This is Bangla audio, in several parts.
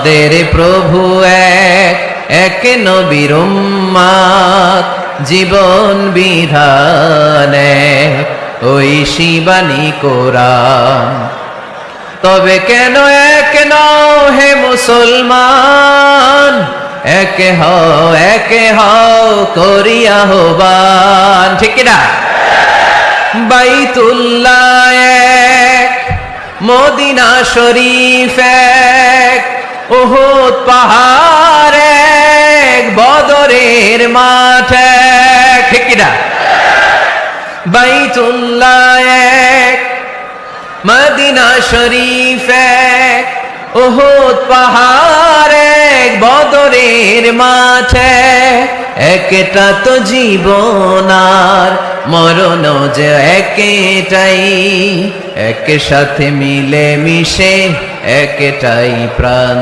আমাদের প্রভু এক, এক নবীর উম্মত, জীবন বিধান এক, ওই শিবানী কোরআন। তবে কেন এক নও হে মুসলমান, একে হও করিয়া আহ্বান, ঠিক কিনা? বাইতুল্লাহ এক, মদিনা শরীফ এক, উহুদ পাহাড় এক, বদরের মাঠ এক, ঠিক কিনা? বাইতুল্লাহ এক, মদিনা শরীফ এক, উহুদ পাহাড় এক, বদরের মাঠ এক। একটা তো জীবন আর মরণ যে একটাই, একসাথে মিলে মিশে একটাই প্রাণ।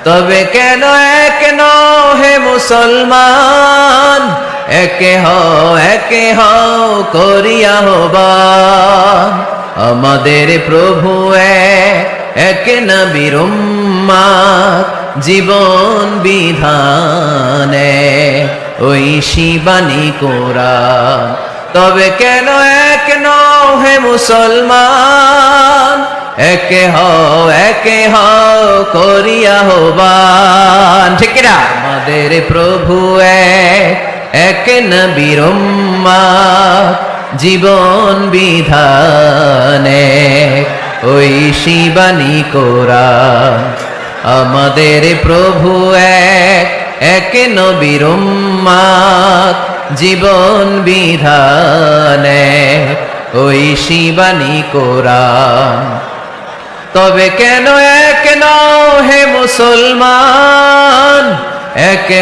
তবে কেন এক নও হে মুসলমান, একে হও করিয়া আহ্বান। আমাদের প্রভু এক নবীর উম্মত, জীবন বিধান এক, ওই শিবানী কোরআন। তবে কেন এক নও হে মুসলমান, একে হও করিয়া আহ্বান, ঠিক না? আমাদের প্রভু এক নবীর উম্মত, জীবন বিধান এক, ওই শিবানী কোরআন। আমাদের প্রভু এক নবীর উম্মত, জীবন বিধান এক, ওই শিবানী কোরআন। তবে কেন এক নও হে মুসলমান, একে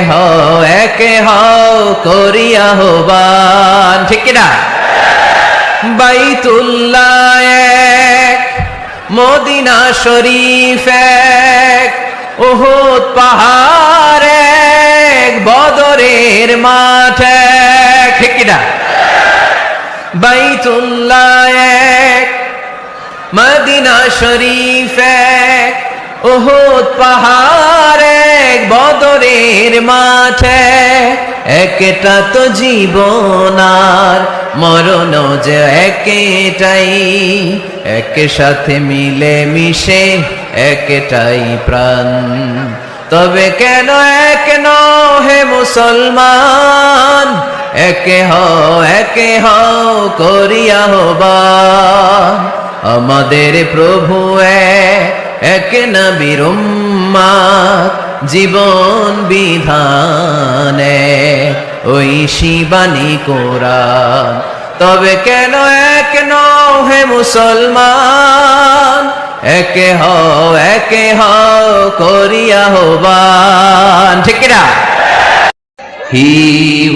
হও করিয়া আহ্বান, ঠিক কিনা? বাইতুল্লাহ এক, মদিনা শরীফ এক, উহুদ পাহাড় এক, বদরের মাঠ এক, ঠিক কিনা? বাইতুল্লাহ এক, মদিনা শরীফ এক, উহুদ পাহাড় এক, বদরের মাঠ এক। একটা তো জীবন আর মরণ যে একটাই, একসাথে মিলে মিশে একটাই প্রাণ। তবে কেন এক নও হে মুসলমান, একে হও করিয়া আহ্বান। আমাদের প্রভু এক নবীর উম্মত, জীবন বিধান এক, ওই শিবানী কোরআন। তবে কেন এক নও হে মুসলমান, একে হও করিয়া আহ্বান, ঠিক না? He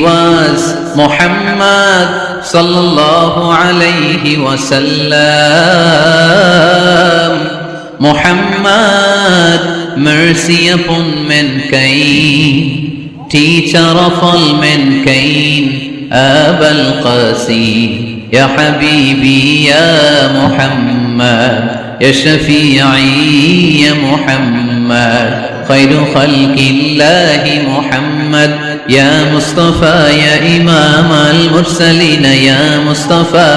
was Muhammad sallallahu alayhi wa sallam. Muhammad, mercy upon mankind, teacher of all mankind, Abul Qasim, ya Habibi, ya Muhammad, ya Shafi'i, ya Muhammad, khairu khalqillahi Muhammad, ya Mustafa, ya Imam al-Mursalin, ya Mustafa,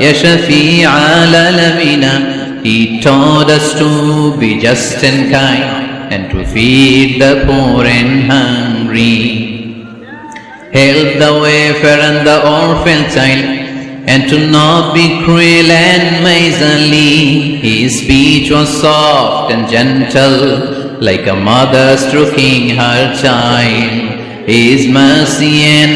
ya Shafi' al-Alamina. He taught us to be just and kind, and to feed the poor and hungry, help the wafer and the orphan child, and to not be cruel and miserly. His speech was soft and gentle, like a mother stroking her child. His mercy and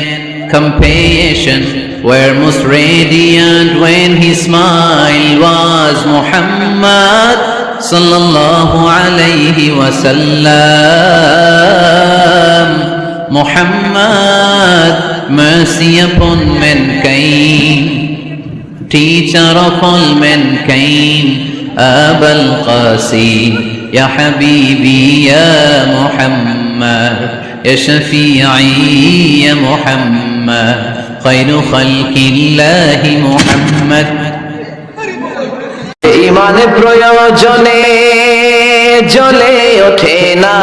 compassion were most radiant when his smile was Muhammad sallallahu alayhi wa sallam. Muhammad, mercy upon mankind, teacher of all mankind, Abul Qasim, ya Habibi, ya Muhammad, ya Shafi'i, ya Muhammad, khairu khalqillahi Muhammad. ইমানে প্রয়োজনে জ্বলে ওঠে না,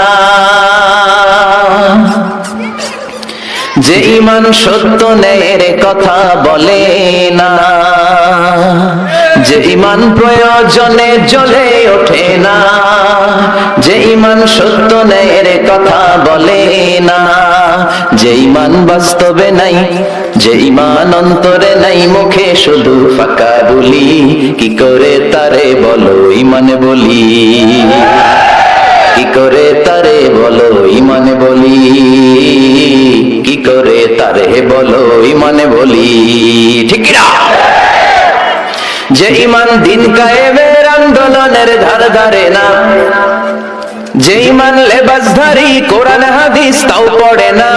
যে ঈমান সত্য ন্যায়ের কথা বলে না, যে ঈমান প্রয়োজনে জ্বলে ওঠে না, যে ঈমান সত্য ন্যায়ের কথা বলে না, যে ঈমান বাস্তবে নাই, যে ঈমান অন্তরে নাই, মুখে শুধু ফাঁকা বলি, কি করে তারে বলো ঈমান বলি, কি করে তারে বলো ঈমান বলি, কি করে তারে বলো ঈমান বলি, ঠিক না? যে ঈমান দিন কায়েমের আন্দোলনের ধার ধারে না, যে ঈমান লেবাসধারী কোরআন হাদিস তাও পড়ে না,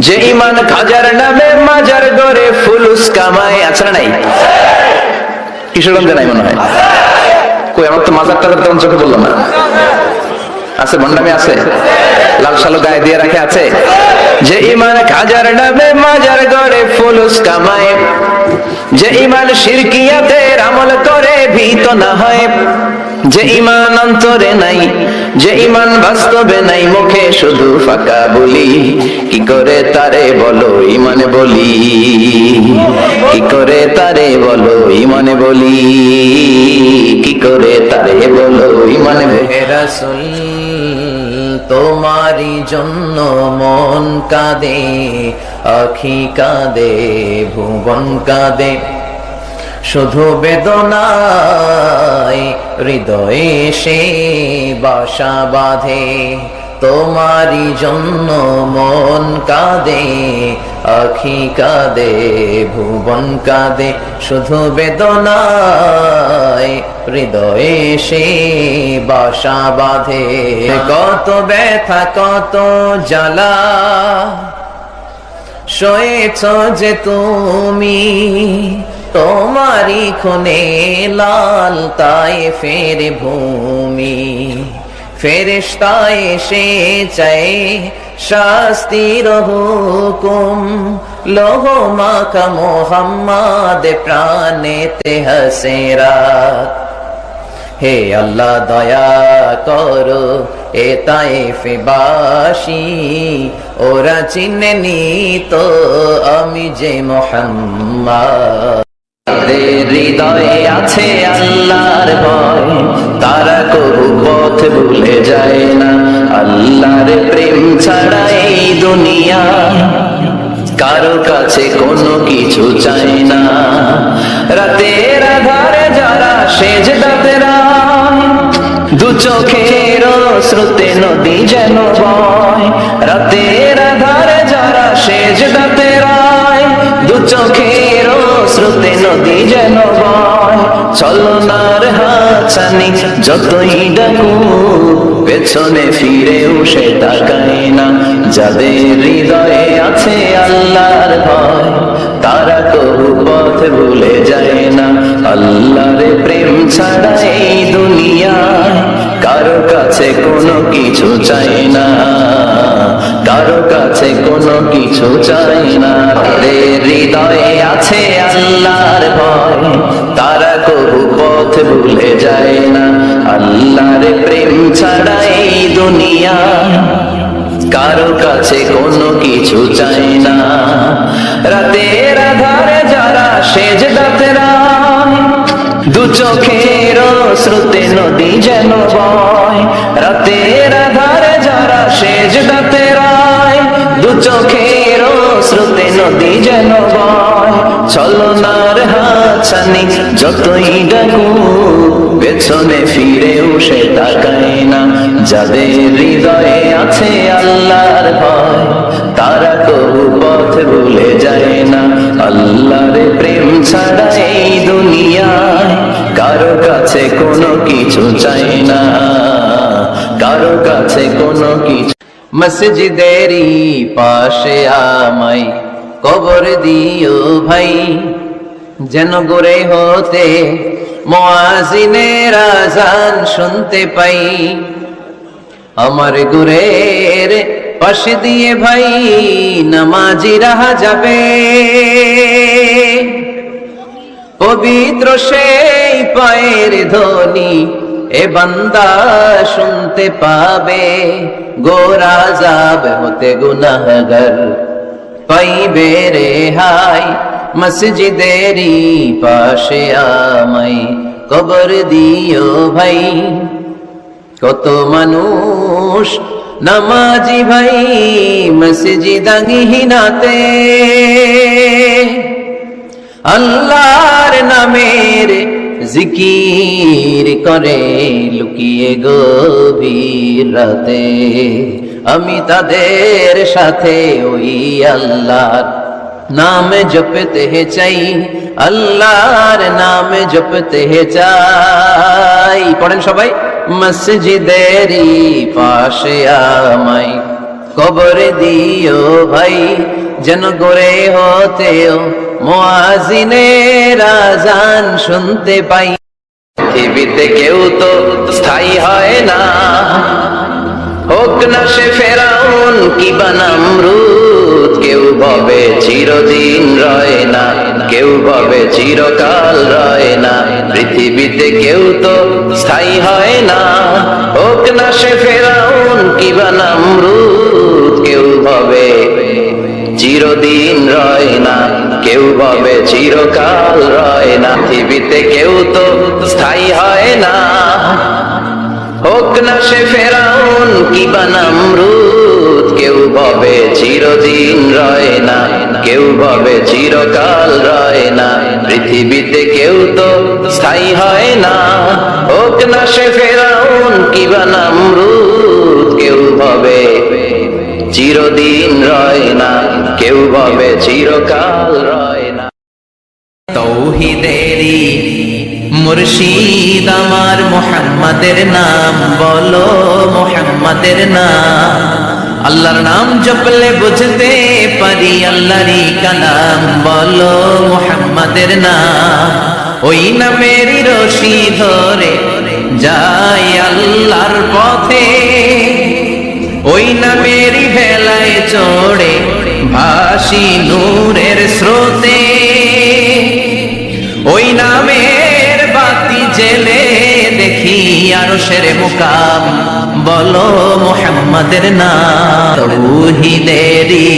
যে ঈমান খাজার নামে মাজার গড়ে ফুলুস কামায়, আছে না নাই? কিশোরগঞ্জে নাই মনে হয়, কই আমার তো মাজার টাজার তেমন চোখে বললাম না, আছে ভণ্ডামি আছে, লাল সালো গায়ে দিয়ে রাখে আছে। যে ঈমান খাজার নামে মাজার গড়ে ফুলুস কামায়, যে ঈমান শিরকিয়াতের আমল করে ভীত না হয়, যে ঈমান অন্তরে নাই, যে ঈমান বাস্তবে নাই, মুখে শুধু ফাঁকা বলি, কি করে তারে বলো ঈমান বলি, কি করে তারে বলো ঈমান বলি, কি করে তারে বলো ঈমান বলি। রাসূল তোমারি জন্য মন কাঁদে, আখি কাঁদে, ভুবন কাঁদে, শুধু বেদনায় হৃদয়ে সে বাসা বাঁধে, তোমারি জন্য মন কাঁদে, আখি কাঁদে, ভুবন কাঁদে, শুধু বেদনায় হৃদয়ে সে বাসা বাঁধে। কত ব্যথা কত জ্বালা সয়েছ যে তুমি, তোমারি খুনে লাল তায়েফের ভূমি, ফেরেশতা এসে চায় শাস্তির হুকুম, লোহ মাখা মুহাম্মদ প্রাণেতে হাসেরাত, হে আল্লাহ দয়া করো এ তায়েফবাসী, ওরা চিনেনি তো আমি যে মুহাম্মদ। হৃদয়ে আছে আল্লাহর ভয়, তারা কবু পথ ভুলে যায় না, আল্লাহর প্রেম ছাড়া এই দুনিয়া কারো কাছে কোনো কিছু চায় না। রাতের আধারে যারা সেজদাতে রায়, দু চোখের স্রোতে নদী যেন বয়, রাতের আধারে যারা সেজদাতে রায়, দু চোখের স্রোতে নদী যেন বয়, চলনার হাতছানি যতই ডাকু, পেছনে ফিরেও সে তাকায় না। যাদের হৃদয়ে আছে আল্লাহর ভয়, তারা কবু পথ ভুলে যায় না। আল্লাহর প্রেম ছাড়া এই দুনিয়ায় কারো কাছে কোনো কিছু চাই না, কারো কাছে কোনো কিছু চাই না। তাদের হৃদয়ে আছে আল্লাহর ভয়, তারা কবু পথ ভুলে যায় না। আল্লাহর প্রেম ছাড়া এই দুনিয়ায় কারো কাছে কোনো কিছু চাই না। রাতের আধারে যারা সেজদাতে রায়, দু চোখের স্রোতে নদী যেন বয়, রাতের আধারে যারা সেজদাতে রায়, দু চোখের স্রোতে নদী যেন বয়, চলনার হাতছানি যতই ডাকু, পেছনে ফিরেও সে তাকায় না। যাদের হৃদয়ে আছে আল্লাহর ভয়, তারা কবু পথ ভুলে যায় না। আল্লাহর প্রেম ছাড়া এই দুনিয়ায় কারো কাছে কোনো কিছু চাই না, কারো কাছে কোনো কিছু। মসজিদেরই পাশে আমায় কবর দিও ভাই, যেন গড়ে হতে মুয়াজ্জিনের আযান শুনতে পাই। আমার গুরের পাশে দিয়ে ভাই নামাজিরা যাবে, পবিত্র সেই পায়ের ধ্বনি এ বান্দা শুনতে পাবে, গোরা আযাব হতে গুনাহগার পাইবে রেহাই। মসজিদেরই পাশে আমায় কবর দিও ভাই। কত মানুষ নামাজি ভাই মসজিদাঙ্গিনাতে আল্লাহর নামের জিকির করে লুকিয়ে গভীর রাতে। আমি তাদের সাথে ওই আল্লাহর নাম জপতে চাই, আল্লাহর নাম জপতে চাই। পড়েন সবাই। মসজিদেরই পাশে আমায় কবর দিও ভাই, যেন গড়ে হতেও মুয়াজ্জিনের আযান শুনতে পাই। পৃথিবীতে কেউ তো স্থায়ী হয় না, হোক না সে ফেরাউন কিবা নমরুদ। কেউ ভাবে চিরদিন রয় না, কেউ ভাবে চিরকাল রয় না। পৃথিবীতে কেউ তো স্থায়ী হয় না, হোক না সে ফেরাউন কিবা নমরুদ। কেউ ভাবে চিরদিন রয় না, কেউ ভাবে চিরকাল রয় না। পৃথিবীতে কেউ তো স্থায়ী হয় না, হোক না সে ফেরাউন কিবা নমরুদ। কেউ ভাবে চিরদিন রয় না, কেউ ভাবে চিরকাল রয় না। পৃথিবীতে কেউ তো স্থায়ী হয় না, হোক না সে ফেরাউন কিবা নমরুদ। কেউ ভাবে চিরদিন রয় না, কেউ ভাবে চিরকাল রয় না। তৌহিদেরই মুর্শিদ আমার মুহাম্মাদের নাম বলো, মুহাম্মাদের নাম। আল্লাহর নাম জপলে বুঝতে পারি আল্লাহরই কালাম বলো, মুহাম্মাদের নাম। ওই নামেরই রশি ধরে যাই আল্লাহর পথে, ওই নামেরই ভেলায় চড়ে ভাসি নূরের স্রোতে। ওই নামের বাতি জেলে দেখি আরশের মুকাম বলো, মুহাম্মাদের নাম। তৌহিদেরই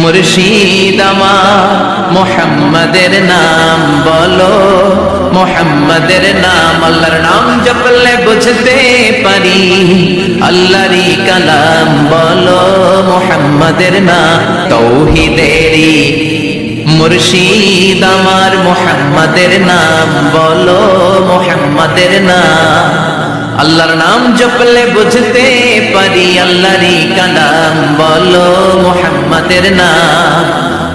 মুর্শিদ আমার মুহাম্মাদের নাম বলো, মুহাম্মাদের নাম। আল্লাহর নাম জপলে বুঝতে পারি আল্লাহরই কালাম বলো, মুহাম্মাদের নাম। তৌহিদেরই মুর্শিদ আমার মুহাম্মাদের নাম বলো, মুহাম্মাদের নাম। আল্লাহর নাম জপলে বুঝতে পারি আল্লাহরই কালাম বলো, মুহাম্মাদের নাম।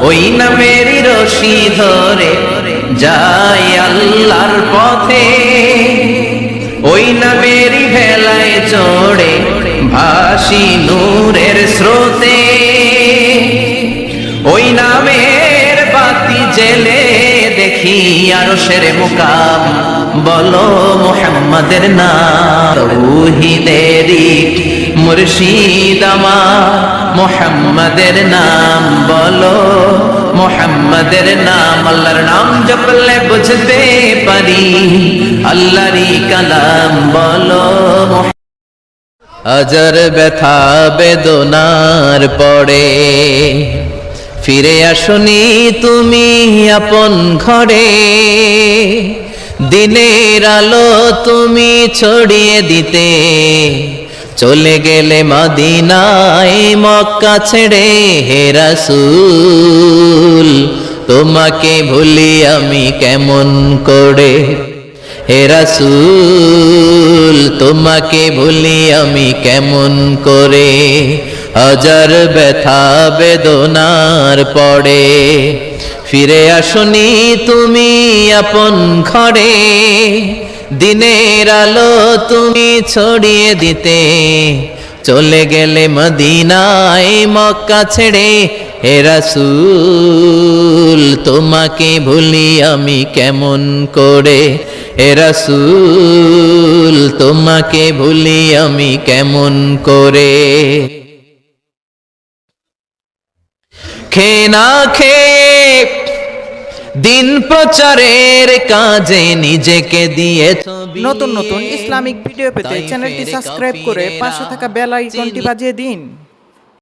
ওই নামেরই রশি ধরে যাই আল্লাহর পথে, ওই নামেরই ভেলায় চড়ে ভাসি নূরের স্রোতে। ওই নামের বাতি জেলে দেখি আরশের মুকাম বলো, মুহাম্মাদের নাম। তৌহিদেরই মুর্শিদ আমার মুহাম্মাদের নাম বলো, মুহাম্মাদের নাম। আল্লাহর নাম জপলে বুঝতে পারি আল্লাহরই কালাম বলো। হাজার ব্যথা বেদনার পরে ফিরে আসনি তুমি আপন ঘরে। দিনের আলো তুমি ছড়িয়ে দিতে চলে গেলে মদিনায় মক্কা ছেড়ে। হে রাসূল তোমাকে ভুলি আমি কেমন করে, হে রাসূল তোমাকে ভুলি আমি কেমন করে। হাজার ব্যথা বেদনার পরে ফিরে আসনি তুমি আপন ঘরে। দিনের আলো তুমি ছড়িয়ে দিতে চলে গেলে মদিনায় মক্কা ছেড়ে। হে রাসূল তোমাকে ভুলি আমি কেমন করে, হে রাসূল তোমাকে ভুলি আমি কেমন করে। খেয়ে না খেয়ে দিন প্রচারের কাজে নিজেকে দিয়েছ নতুন নতুন ইসলামিক ভিডিও পেতে চ্যানেলটি সাবস্ক্রাইব করে পাশে থাকা বেল আইকনটি বাজিয়ে দিন।